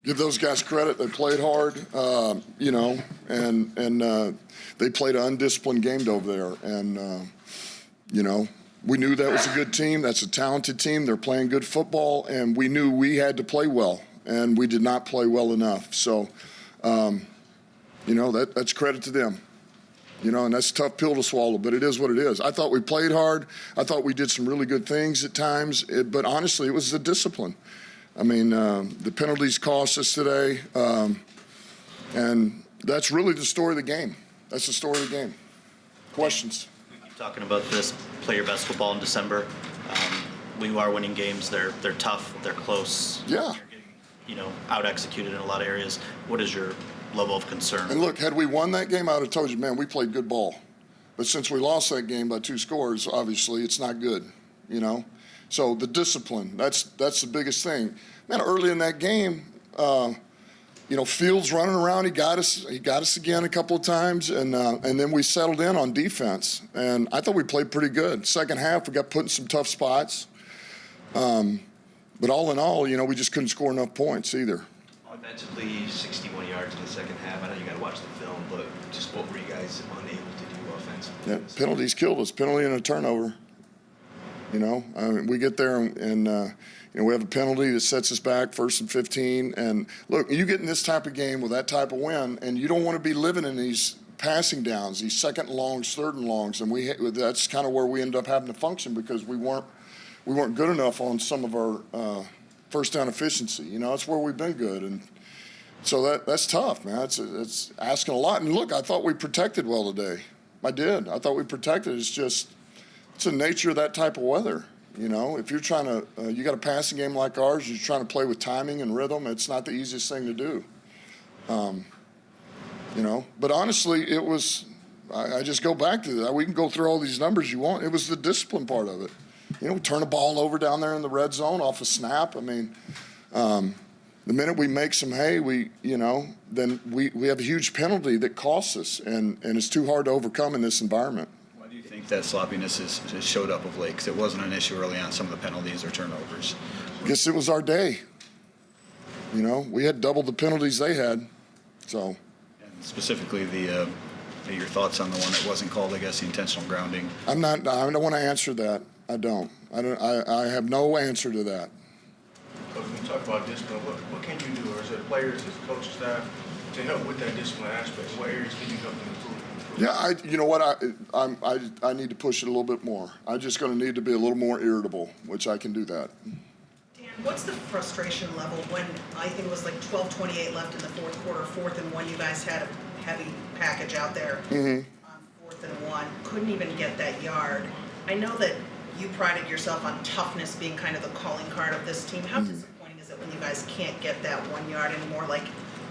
Give those guys credit. They played hard, and they played an undisciplined game over there. And, we knew that was a good team. That's a talented team. They're playing good football, and we knew we had to play well, and we did not play well enough. So, that's credit to them. And that's a tough pill to swallow, but it is what it is. I thought we played hard. I thought we did some really good things at times, but honestly, it was the discipline. I mean, the penalties cost us today, and that's really the story of the game. That's the story of the game. Questions? We keep talking about this, play your best football in December. When you are winning games, they're tough, they're close. Yeah. You're getting, out-executed in a lot of areas. What is your level of concern? And look, had we won that game, I would have told you, man, we played good ball. But since we lost that game by 2 scores, obviously it's not good, So the discipline, that's the biggest thing. Man, early in that game, Fields running around, he got us again a couple of times, and then we settled in on defense. And I thought we played pretty good. Second half, we got put in some tough spots. But all in all, we just couldn't score enough points either. Offensively, 61 yards in the second half. I know you got to watch the film, but just what were you guys unable to do offensively? Yeah, penalties killed us. Penalty and a turnover. We get there and we have a penalty that sets us back 1st and 15. And look, you get in this type of game with that type of win, and you don't want to be living in these passing downs, these 2nd and longs, 3rd and longs, and that's kind of where we end up having to function because we weren't good enough on some of our first down efficiency. That's where we've been good, and so that's tough, man. It's asking a lot. And look, I thought we protected well today. I did. I thought we protected. It's the nature of that type of weather. If you're trying to, you got a passing game like ours, you're trying to play with timing and rhythm. It's not the easiest thing to do. But honestly, it was. I just go back to that. We can go through all these numbers you want. It was the discipline part of it. We turn the ball over down there in the red zone off a snap. I mean, the minute we make some hay, then we have a huge penalty that costs us, and it's too hard to overcome in this environment. Why do you think that sloppiness has showed up of late? Because it wasn't an issue early on, some of the penalties or turnovers. I guess it was our day. We had double the penalties they had, so. And specifically, your thoughts on the one that wasn't called, I guess, the intentional grounding. I don't want to answer that. I don't. I have no answer to that. Coach, when you talk about discipline, what can you do, or is it players, is it coaching staff, to help with that discipline aspect? What areas can you help them improve? Yeah, you know what? I need to push it a little bit more. I'm just going to need to be a little more irritable, which I can do that. Dan, what's the frustration level when I think it was like 12:28 left in the fourth quarter, 4th and 1, you guys had a heavy package out there on 4th and 1, couldn't even get that yard. I know that you prided yourself on toughness being kind of the calling card of this team. How disappointing is it when you guys can't get that 1 yard anymore like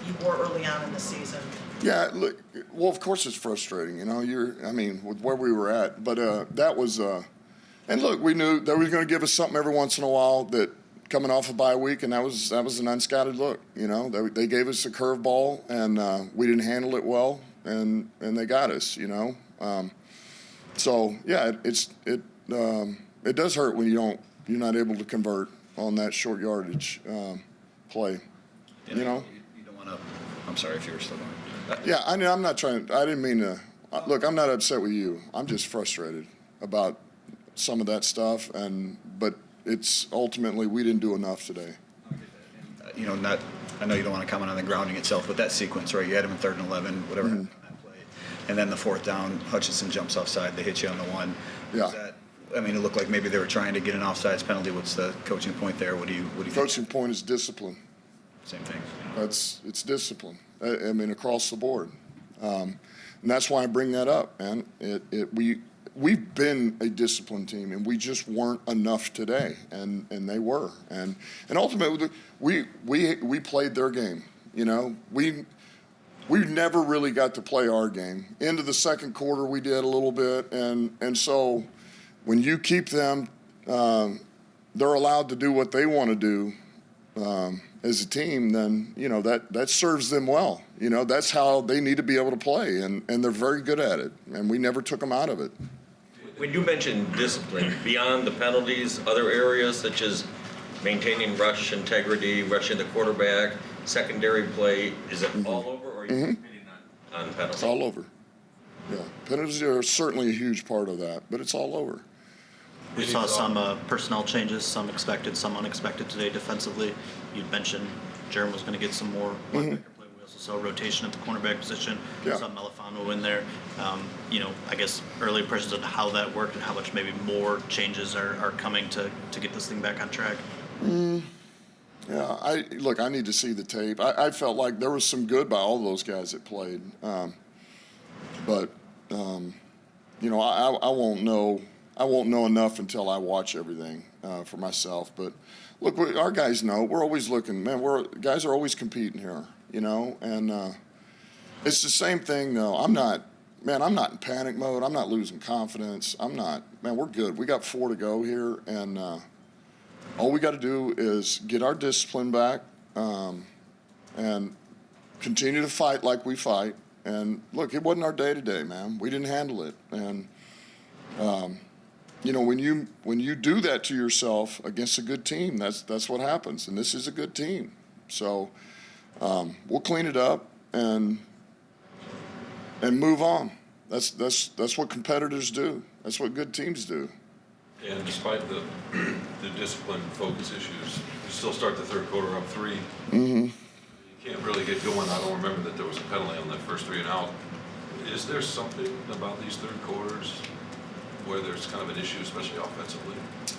you were early on in the season? Yeah, look, well, of course it's frustrating, with where we were at. But that was, and look, we knew they were going to give us something every once in a while that coming off a bye week, and that was an unscouted look. They gave us a curveball, and we didn't handle it well, and they got us. So yeah, it does hurt when you're not able to convert on that short yardage play. You don't want to. I'm sorry if you were still going. Yeah, I'm not trying. I didn't mean to. Look, I'm not upset with you. I'm just frustrated about some of that stuff, but it's ultimately we didn't do enough today. I know you don't want to comment on the grounding itself, but that sequence, right? You had him in 3rd and 11, whatever happened on that play, and then the 4th down, Hutchinson jumps offside. They hit you on the 1. Yeah. It looked like maybe they were trying to get an offsides penalty. What's the coaching point there? What do you think? Coaching point is discipline. Same thing. It's discipline. Across the board, and that's why I bring that up. And we've been a disciplined team, and we just weren't enough today, and they were. And ultimately, we played their game. We never really got to play our game. Into the second quarter, we did a little bit, and so when you keep them, they're allowed to do what they want to do. As a team, then that serves them well. That's how they need to be able to play, and they're very good at it. And we never took them out of it. When you mention discipline, beyond the penalties, other areas such as maintaining rush integrity, rushing the quarterback, secondary play, is it all over, or are you competing on It's penalties? all over. Yeah, penalties are certainly a huge part of that, but it's all over. We saw some personnel changes, some expected, some unexpected today defensively. You'd mentioned Jerem was going to get some more linebacker play. We also saw rotation at the cornerback position. Yeah. Saw Melifano in there. I guess early impressions of how that worked and how much maybe more changes are coming to get this thing back on track. Yeah, I need to see the tape. I felt like there was some good by all those guys that played, but I won't know. I won't know enough until I watch everything for myself. But look, our guys know. We're always looking, man. Guys are always competing here, and it's the same thing though. I'm not in panic mode. I'm not losing confidence. We're good. We got 4 to go here, and all we got to do is get our discipline back and continue to fight like we fight. And look, it wasn't our day today, man. We didn't handle it, and when you do that to yourself against a good team, that's what happens. And this is a good team, so we'll clean it up and move on. That's what competitors do. That's what good teams do. And despite the discipline and focus issues, you still start the third quarter up 3. Mm-hmm. You can't really get going. I don't remember that there was a penalty on that first 3 and out. Is there something about these third quarters where there's kind of an issue, especially offensively?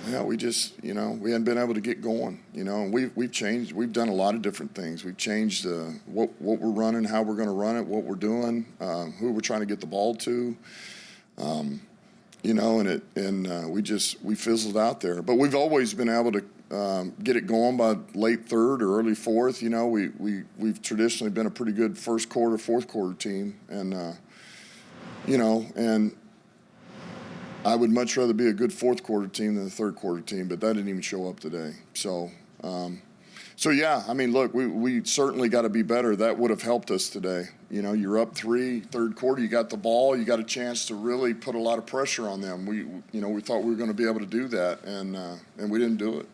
Yeah, we just, we hadn't been able to get going, and we've changed. We've done a lot of different things. We've changed what we're running, how we're going to run it, what we're doing, who we're trying to get the ball to, we fizzled out there. But we've always been able to get it going by late third or early fourth. We've traditionally been a pretty good first quarter, fourth quarter team, and and I would much rather be a good fourth quarter team than a third quarter team, but that didn't even show up today. So, look, we certainly got to be better. That would have helped us today. You're up 3, third quarter, you got the ball, you got a chance to really put a lot of pressure on them. We thought we were going to be able to do that, and we didn't do it.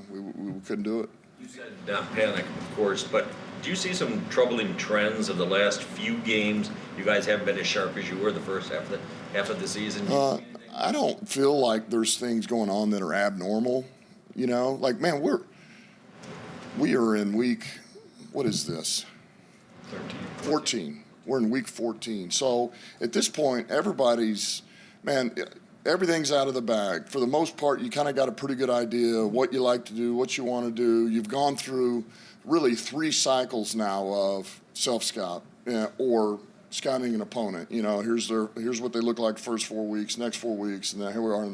We couldn't do it. You said not panic, of course, but do you see some troubling trends of the last few games? You guys haven't been as sharp as you were the first half of the season. I don't feel like there's things going on that are abnormal. Man, we are in week, what is this? 14. We're in week 14. So at this point, everything's out of the bag. For the most part, you kind of got a pretty good idea of what you like to do, what you want to do. You've gone through really 3 cycles now of self-scout or scouting an opponent. Here's what they look like the first 4 weeks, next 4 weeks, and then here we are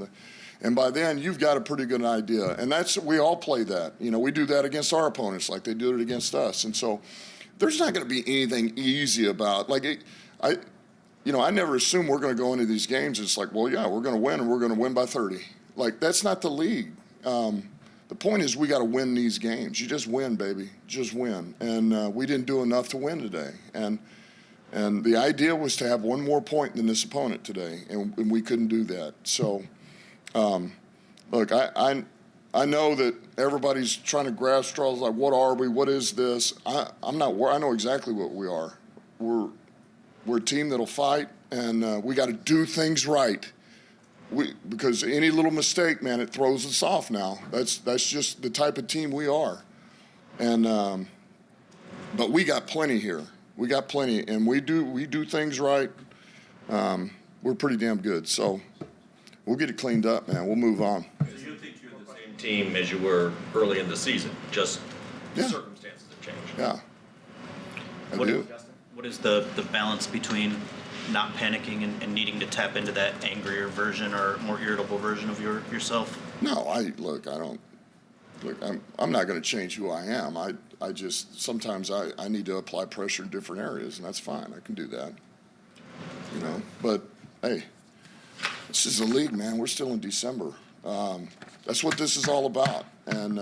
and by then you've got a pretty good idea. And we all play that. We do that against our opponents like they do it against us. And so there's not going to be anything easy about I never assume we're going to go into these games. It's like, well, yeah, we're going to win and we're going to win by 30. That's not the league. The point is we got to win these games. You just win, baby. Just win. And we didn't do enough to win today. And the idea was to have one more point than this opponent today, and we couldn't do that. So, look, I know that everybody's trying to grasp straws like, what are we? What is this? I'm not. I know exactly what we are. We're a team that'll fight, and we got to do things right. Because any little mistake, man, it throws us off now. That's just the type of team we are. And but we got plenty here. We got plenty, and we do things right. We're pretty damn good. So we'll get it cleaned up, man. We'll move on. So you think you're the same team as you were early in the season, just the circumstances have changed? Yeah. I What do. What is the balance between not panicking and needing to tap into that angrier version or more irritable version of yourself? No, I'm not going to change who I am. I just sometimes I need to apply pressure in different areas, and that's fine. I can do that. But hey, this is a league, man. We're still in December. That's what this is all about. And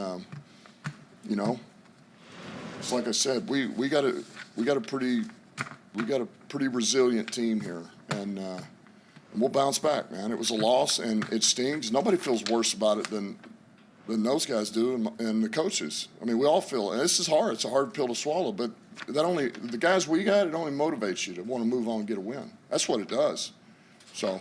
it's like I said, we got a pretty resilient team here, and we'll bounce back, man. It was a loss, and it stings. Nobody feels worse about it than than those guys do, and the coaches. I mean, we all feel, and this is hard. It's a hard pill to swallow, but the guys we got, it only motivates you to want to move on and get a win. That's what it does. So